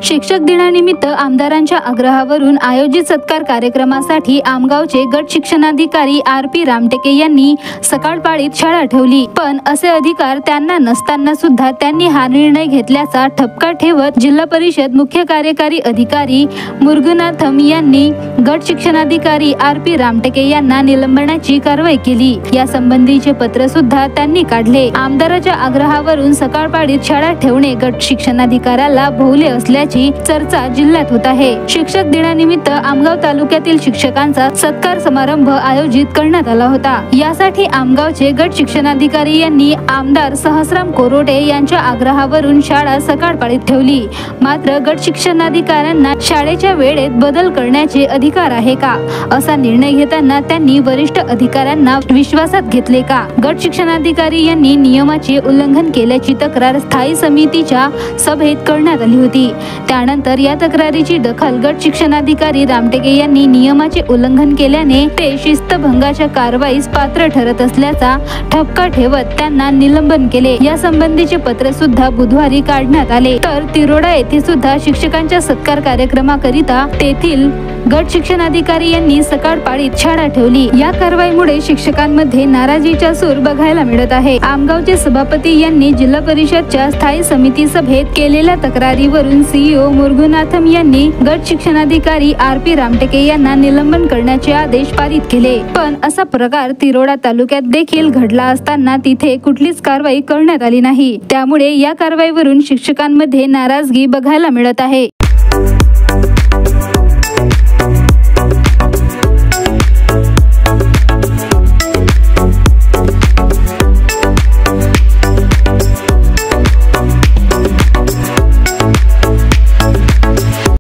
शिक्षक दिनानिमित्त आमदारांच्या आग्रहावरून आयोजित सत्कार कार्यक्रमासाठी आमगावचे गट शिक्षणाधिकारी RP रामटेके यांनी सकाळ पाळीत शाळा ठेवली, पण असे अधिकार त्यांना नसताना सुद्धा त्यांनी हा निर्णय घेतल्याचा ठपका ठेवत जिल्हा परिषद मुख्य कार्यकारी अधिकारी मुरुगनाथम यांनी गट शिक्षणाधिकारी RP रामटेके यांना निलंबनाची कारवाई केली। या संबंधीचे पत्र सुद्धा त्यांनी काढले। आमदाराच्या आग्रहावरून सकाळ पाळीत शाळा ठेवणे गट शिक्षणाधिकाऱ्याला भोवले असल्याची चर्चा जिल्ह्यात होत आहे। शिक्षक दिनानिमित्त आमगाव तालुक्यातील शिक्षकांचा सत्कार समारंभ आयोजित करण्यात आला होता। यासाठी आमगावचे गट शिक्षणाधिकारी यांनी आमदार सहस्राम कोरोटे यांच्या आग्रहावरून शाळा सकाळ पाळीत ठेवली। मात्र गट शिक्षणाधिकाऱ्यांना शाळेच्या वेळेत बदल करण्याचे अधिकार आहे का, असा निर्णय घेताना त्यांनी वरिष्ठ अधिकाऱ्यांना विश्वासात घेतले का? गट शिक्षणाधिकारी यांनी नियमाचे उल्लंघन केल्याची तक्रार स्थायी समितीच्या सभेत करण्यात आली होती। त्यानंतर या तक्रारीची दखल गट शिक्षणाधिकारी रामटेके यांनी नियमाचे उल्लंघन केल्याने ते शिस्तभंगाच्या कारवाईस पात्र ठरत असल्याचा ठपका ठेवत त्यांना निलंबन केले। या संबंधीचे पत्र सुद्धा बुधवारी काढण्यात आले। तर तिरोडा येथे सुद्धा शिक्षकांच्या सत्कार कार्यक्रमाकरिता तेथील गट शिक्षणाधिकारी यांनी सकाळ पाळीत शाळा ठेवली। या कारवाईमुळे शिक्षकांमध्ये नाराजीचा सूर बघायला मिळत आहे। आमगावचे सभापती यांनी जिल्हा परिषदच्या स्थायी समिती सभेत केलेल्या तक्रारीवरून CEO मुरुगनाथम यांनी गट शिक्षणाधिकारी RP रामटेके यांना निलंबन करण्याचे आदेश पारित केले। पण असा प्रकार तिरोडा तालुक्यात देखील घडला असताना तिथे कुठलीच कारवाई करण्यात आली नाही। त्यामुळे या कारवाईवरून शिक्षकांमध्ये नाराजगी बघायला मिळत आहे।